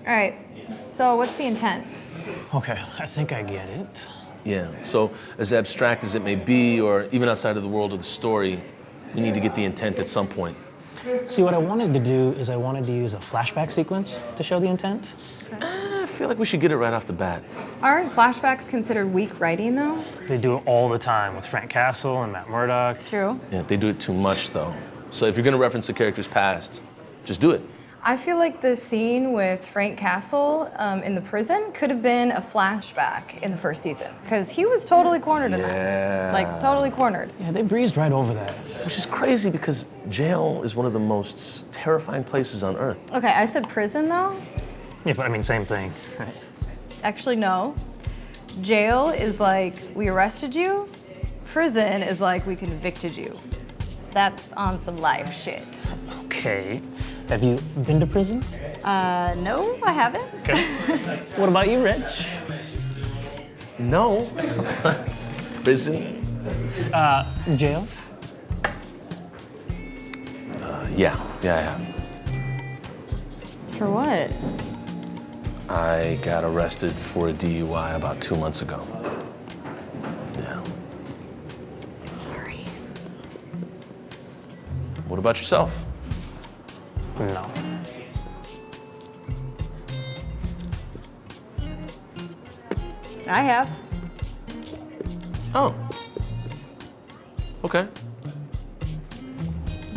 All right, so what's the intent? Okay, I think I get it. Yeah, so as abstract as it may be, or even outside of the world of the story, we need to get the intent at some point. See, what I wanted to do is I wanted to use a flashback sequence to show the intent. I feel like we should get it right off the bat. Aren't flashbacks considered weak writing, though? They do it all the time with Frank Castle and Matt Murdock. True. Yeah, they do it too much, though. So if you're gonna reference the character's past, just do it. I feel like the scene with Frank Castle in the prison could have been a flashback in the first season, because he was totally cornered in that. Like, totally cornered. Yeah, they breezed right over that. Which is crazy because jail is one of the most terrifying places on earth. Okay, I said prison, though. Yeah, but I mean, same thing, right? Actually, no. Jail is like, we arrested you. Prison is like, we convicted you. That's on some life shit. Okay. Have you been to prison? No, I haven't. Okay. What about you, Reg? No. Prison? Jail? Yeah, I have. For what? I got arrested for a DUI about 2 months ago. Yeah. Sorry. What about yourself? No. I have. Oh. Okay.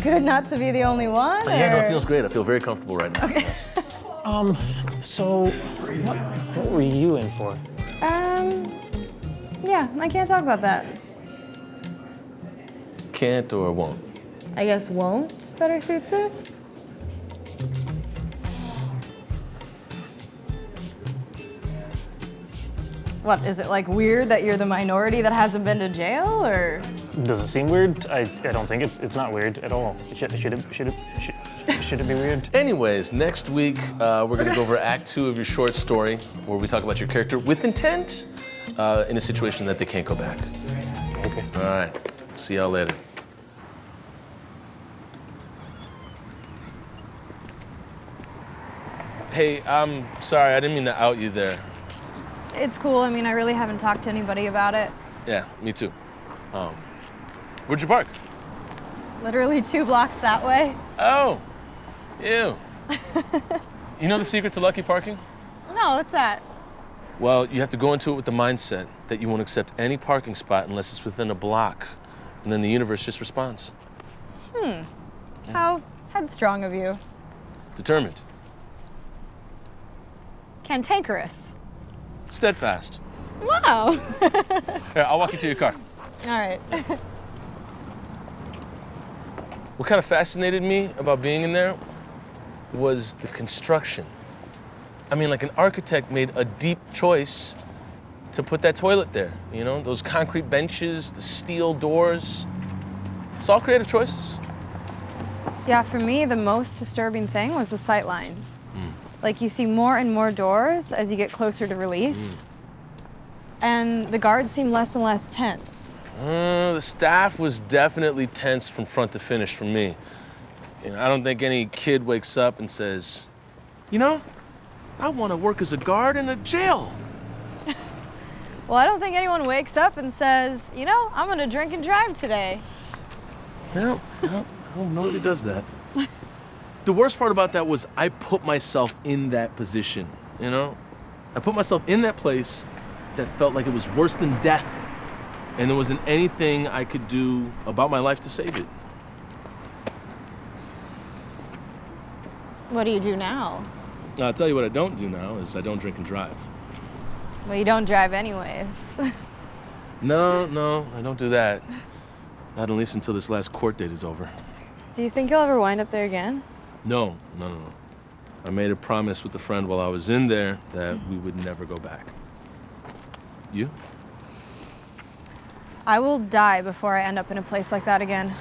Good not to be the only one? Yeah, no, or- it feels great. I feel very comfortable right now. Okay. So, what were you in for? Yeah, I can't talk about that. Can't or won't? I guess won't better suits it. What, is it like weird that you're the minority that hasn't been to jail, or? Does it seem weird? I don't think it's not weird at all. Should it be weird? Anyways, next week we're gonna go over Act 2 of your short story, where we talk about your character with intent in a situation that they can't go back. Okay. All right. See y'all later. Hey, I'm sorry. I didn't mean to out you there. It's cool. I mean, I really haven't talked to anybody about it. Yeah, me too. Where'd you park? Literally 2 blocks that way. Oh, ew. You know the secret to lucky parking? No, what's that? Well, you have to go into it with the mindset that you won't accept any parking spot unless it's within a block, and then the universe just responds. How headstrong of you. Determined. Cantankerous. Steadfast. Wow. Here, I'll walk you to your car. All right. What kind of fascinated me about being in there was the construction. I mean, like an architect made a deep choice to put that toilet there, you know? Those concrete benches, the steel doors. It's all creative choices. Yeah, for me, the most disturbing thing was the sight lines. Like, you see more and more doors as you get closer to release. And the guards seem less and less tense. The staff was definitely tense from front to finish for me. You know, I don't think any kid wakes up and says, you know, I want to work as a guard in a jail. Well, I don't think anyone wakes up and says, you know, I'm gonna drink and drive today. No, nobody does that. The worst part about that was I put myself in that position, you know? I put myself in that place that felt like it was worse than death, and there wasn't anything I could do about my life to save it. What do you do now? I'll tell you what I don't do now is I don't drink and drive. Well, you don't drive anyways. No, I don't do that. Not at least until this last court date is over. Do you think you'll ever wind up there again? No. I made a promise with a friend while I was in there that we would never go back. You? I will die before I end up in a place like that again.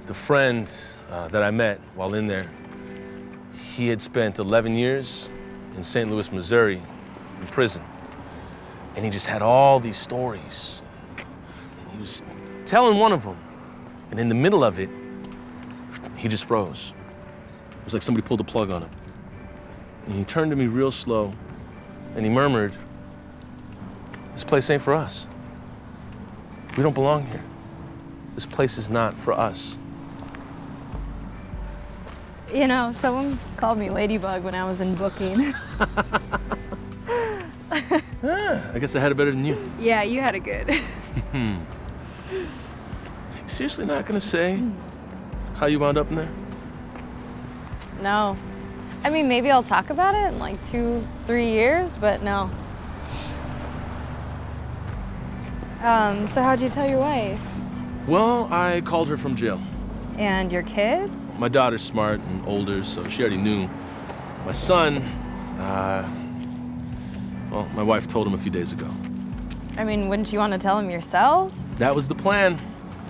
The friend that I met while in there, he had spent 11 years in St. Louis, Missouri, in prison. And he just had all these stories. And he was telling one of them, and in the middle of it, he just froze. It was like somebody pulled the plug on him. And he turned to me real slow, and he murmured, "This place ain't for us. We don't belong here. This place is not for us." You know, someone called me Ladybug when I was in booking. I guess I had it better than you. Yeah, you had it good. Seriously not gonna say how you wound up in there? No. I mean, maybe I'll talk about it in like 2-3 years, but no. So how'd you tell your wife? Well, I called her from jail. And your kids? My daughter's smart and older, so she already knew. My son, well, my wife told him a few days ago. I mean, wouldn't you want to tell him yourself? That was the plan.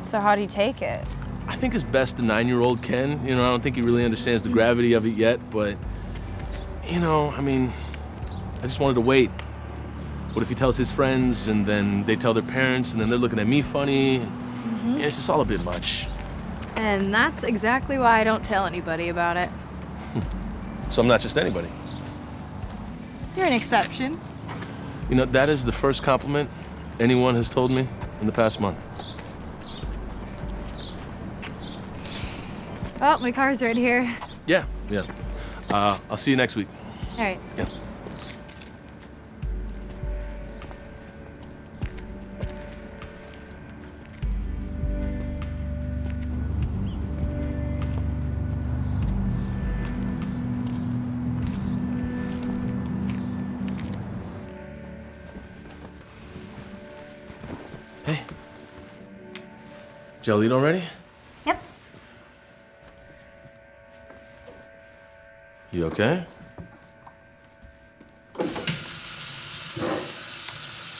So how'd he take it? I think as best a 9-year-old can. You know, I don't think he really understands the gravity of it yet, but, you know, I mean, I just wanted to wait. What if he tells his friends, and then they tell their parents, and then they're looking at me funny? And it's just all a bit much. And that's exactly why I don't tell anybody about it. So I'm not just anybody. You're an exception. You know, that is the first compliment anyone has told me in the past month. Oh, my car's right here. Yeah. I'll see you next week. All right. Yeah. Hey. Jelly already? Yep. You okay?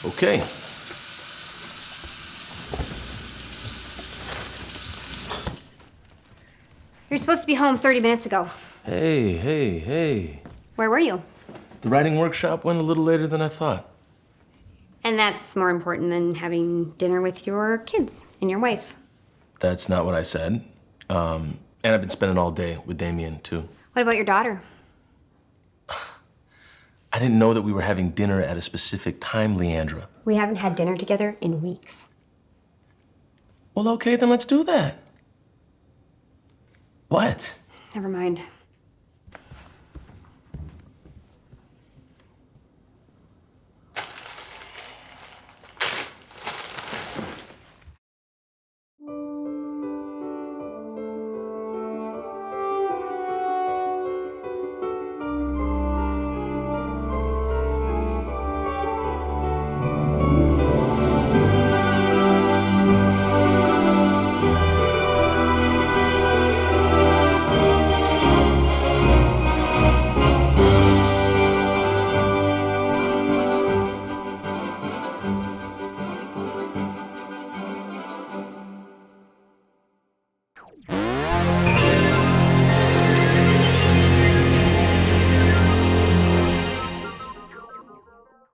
Okay. You're supposed to be home 30 minutes ago. Hey. Where were you? The writing workshop went a little later than I thought. And that's more important than having dinner with your kids and your wife. That's not what I said. And I've been spending all day with Damien, too. What about your daughter? I didn't know that we were having dinner at a specific time, Leandra. We haven't had dinner together in weeks. Well, okay, then let's do that. What? Never mind.